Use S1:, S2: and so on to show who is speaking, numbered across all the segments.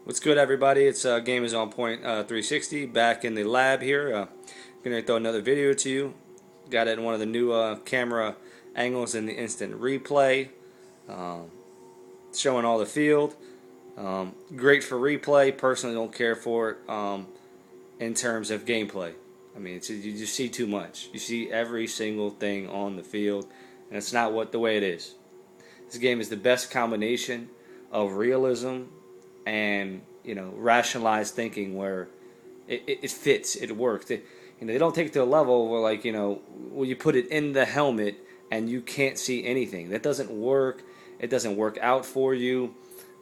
S1: What's good, everybody? It's Game is on Point 360 back in the lab here. Gonna throw another video to you. Got it in one of the new camera angles in the instant replay, um, showing all the field. Great for replay. Personally, don't care for it in terms of gameplay. I mean, you just see too much. You see every single thing on the field, and it's not the way it is. This game is the best combination of realism and rationalized thinking, where it fits, it works. They don't take it to a level where where you put it in the helmet and you can't see anything. That doesn't work. It doesn't work out for you.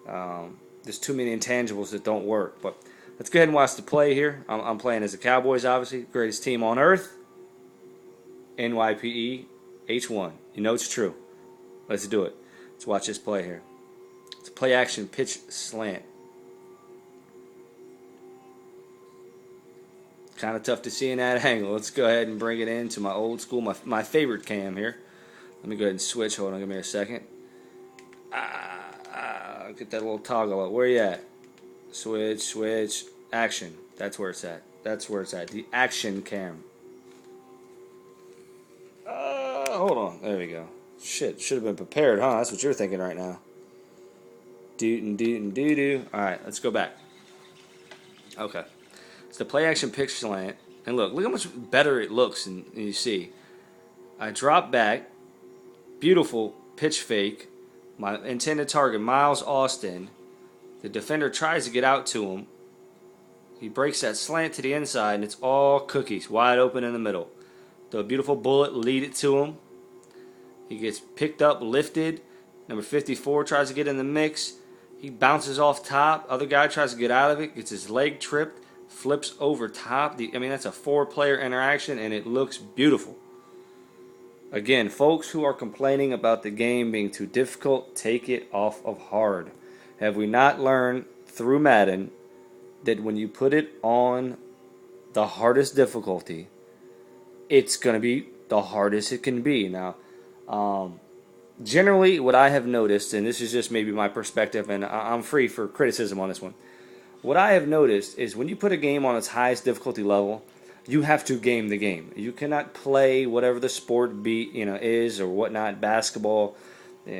S1: There's too many intangibles that don't work. But let's go ahead and watch the play here. I'm playing as the Cowboys, obviously, greatest team on earth. NYPE H1. You know it's true. Let's do it. Let's watch this play here. It's a play action pitch slant. Kind of tough to see in that angle. Let's go ahead and bring it into my old school, my favorite cam here. Let me go ahead and switch. Hold on, give me a second. Get that little toggle up. Where you at? Switch, action. That's where it's at. That's where it's at. The action cam. Hold on. There we go. Shit, should have been prepared, huh? That's what you're thinking right now. Doo-doo. All right, let's go back. Okay. It's the play action pitch slant. And look how much better it looks than you see. I drop back. Beautiful pitch fake. My intended target, Miles Austin. The defender tries to get out to him. He breaks that slant to the inside, and it's all cookies, wide open in the middle. The beautiful bullet, lead it to him. He gets picked up, lifted. Number 54 tries to get in the mix. He bounces off top. Other guy tries to get out of it, gets his leg tripped, flips over top. That's a 4-player interaction, and it looks beautiful. Again, folks who are complaining about the game being too difficult, take it off of hard. Have we not learned through Madden that when you put it on the hardest difficulty, it's going to be the hardest it can be? Now, generally, what I have noticed, and this is just maybe my perspective, and I'm free for criticism on this one. What I have noticed is when you put a game on its highest difficulty level, you have to game the game. You cannot play whatever the sport is or whatnot, basketball,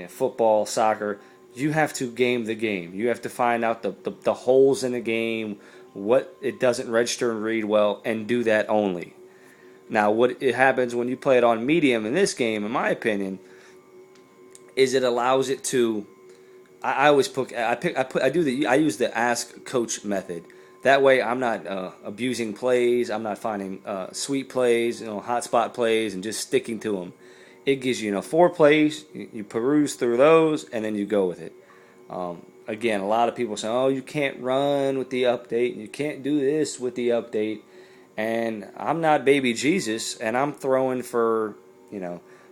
S1: football, soccer. You have to game the game. You have to find out the holes in the game, what it doesn't register and read well, and do that only. Now, what it happens when you play it on medium in this game, in my opinion, is it allows it to. I use the ask coach method. That way, I'm not abusing plays. I'm not finding sweet plays, hot spot plays, and just sticking to them. It gives you 4 plays. You peruse through those, and then you go with it. Again, a lot of people say, "Oh, you can't run with the update, and you can't do this with the update." And I'm not baby Jesus, and I'm throwing for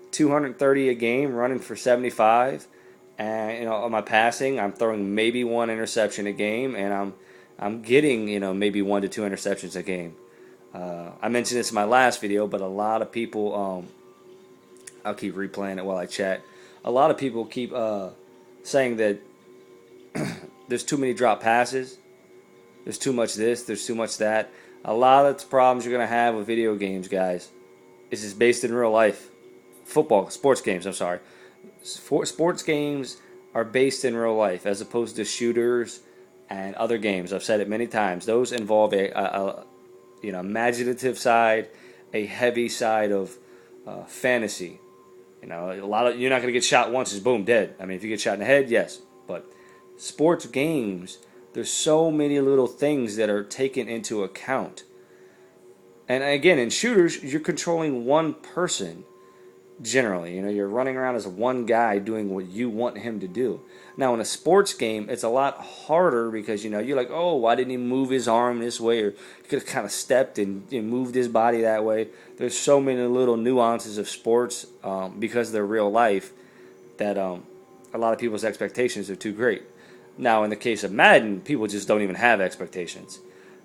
S1: 230 a game, running for 75. And on my passing, I'm throwing maybe 1 interception a game, and I'm getting maybe 1 to 2 interceptions a game. I mentioned this in my last video, but a lot of people, I'll keep replaying it while I chat. A lot of people keep saying that there's too many drop passes, there's too much this, there's too much that. A lot of the problems you're gonna have with video games, guys, is based in real life. Sports games. I'm sorry. Sports games are based in real life as opposed to shooters and other games. I've said it many times. Those involve a imaginative side, a heavy side of fantasy. You're not going to get shot once, it's boom, dead. I mean, if you get shot in the head, yes. But sports games, there's so many little things that are taken into account. And again, in shooters, you're controlling one person. Generally, you're running around as one guy doing what you want him to do. Now, in a sports game, it's a lot harder because, you're like, oh, why didn't he move his arm this way? Or he could have kind of stepped and moved his body that way. There's so many little nuances of sports because they're real life that a lot of people's expectations are too great. Now, in the case of Madden, people just don't even have expectations.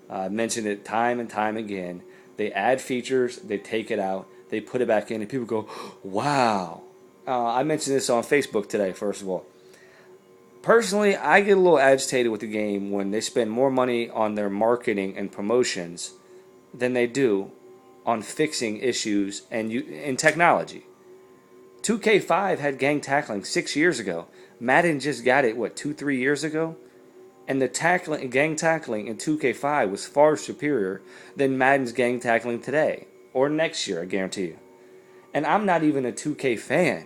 S1: I mentioned it time and time again. They add features, they take it out. They put it back in, and people go, wow. I mentioned this on Facebook today, first of all. Personally, I get a little agitated with the game when they spend more money on their marketing and promotions than they do on fixing issues and in technology. 2K5 had gang tackling 6 years ago. Madden just got it, what, 2, 3 years ago? And the gang tackling in 2K5 was far superior than Madden's gang tackling today or next year, I guarantee you. And I'm not even a 2K fan.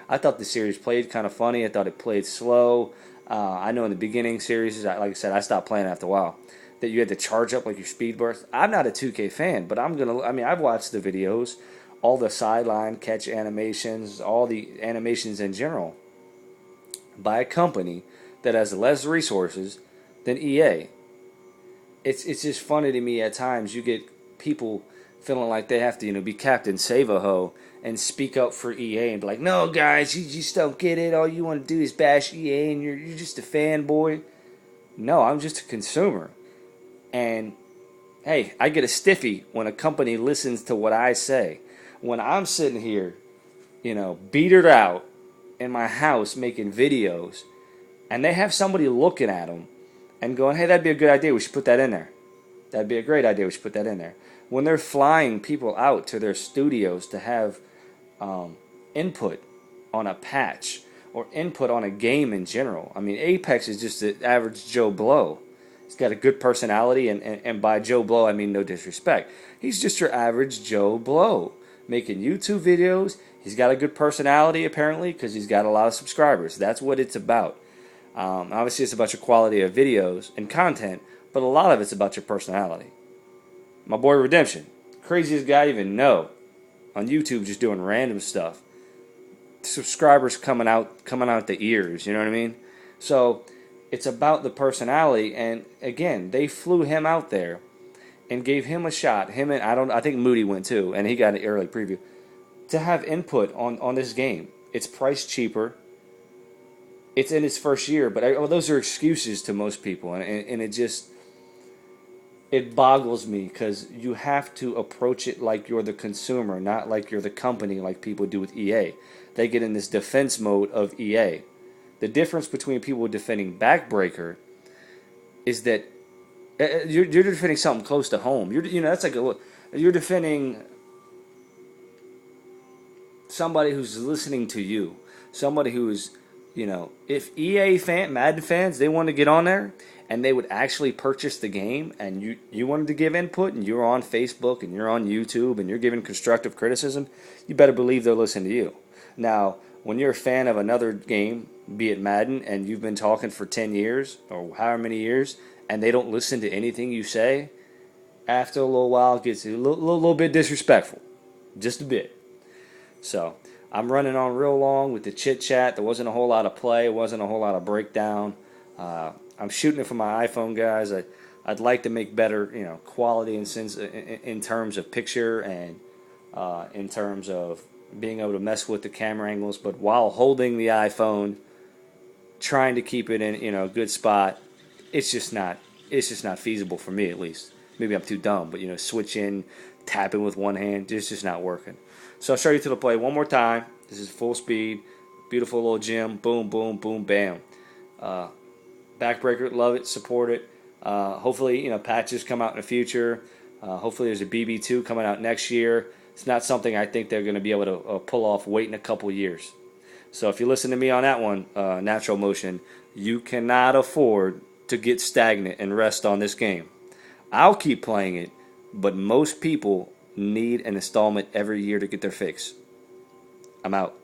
S1: I thought the series played kind of funny. I thought it played slow. I know in the beginning series, like I said, I stopped playing after a while, that you had to charge up like your speed burst. I'm not a 2K fan, but I've watched the videos, all the sideline catch animations, all the animations in general by a company that has less resources than EA. It's just funny to me at times. You get people feeling like they have to be Captain Save-A-Ho and speak up for EA and be like, no guys, you just don't get it. All you want to do is bash EA and you're just a fanboy. No, I'm just a consumer. And hey, I get a stiffy when a company listens to what I say. When I'm sitting here, beatered out in my house making videos, and they have somebody looking at them and going, hey, that'd be a good idea. We should put that in there. That'd be a great idea. We should put that in there. When they're flying people out to their studios to have input on a patch or input on a game in general. I mean, Apex is just the average Joe Blow. He's got a good personality, and by Joe Blow, I mean no disrespect. He's just your average Joe Blow, making YouTube videos. He's got a good personality, apparently, because he's got a lot of subscribers. That's what it's about. Obviously, it's about your quality of videos and content, but a lot of it's about your personality. My boy Redemption, craziest guy I even know, on YouTube just doing random stuff. Subscribers coming out the ears, you know what I mean? So it's about the personality, and again, they flew him out there and gave him a shot. I think Moody went too, and he got an early preview, to have input on this game. It's priced cheaper. It's in its first year, but those are excuses to most people, and it boggles me, because you have to approach it like you're the consumer, not like you're the company, like people do with EA. They get in this defense mode of EA. The difference between people defending Backbreaker is that you're defending something close to home. That's like you're defending somebody who's listening to you, somebody who's, if Madden fans, they want to get on there and they would actually purchase the game, and you wanted to give input, and you're on Facebook and you're on YouTube and you're giving constructive criticism, you better believe they'll listen to you. Now, when you're a fan of another game, be it Madden, and you've been talking for 10 years or however many years, and they don't listen to anything you say, after a little while it gets a little bit disrespectful. Just a bit. So, I'm running on real long with the chit-chat. There wasn't a whole lot of play. It wasn't a whole lot of breakdown. I'm shooting it from my iPhone, guys. I'd like to make better, quality in terms of picture and in terms of being able to mess with the camera angles, but while holding the iPhone, trying to keep it in a good spot, it's just not feasible for me, at least. Maybe I'm too dumb, but switching, tapping with one hand, it's just not working. So I'll show you to the play one more time. This is full speed, beautiful little gym, boom, boom, boom, bam. Backbreaker, love it, support it. Hopefully, patches come out in the future. Hopefully there's a BB2 coming out next year. It's not something I think they're going to be able to pull off waiting a couple years. So if you listen to me on that one, Natural Motion, you cannot afford to get stagnant and rest on this game. I'll keep playing it, but most people need an installment every year to get their fix. I'm out.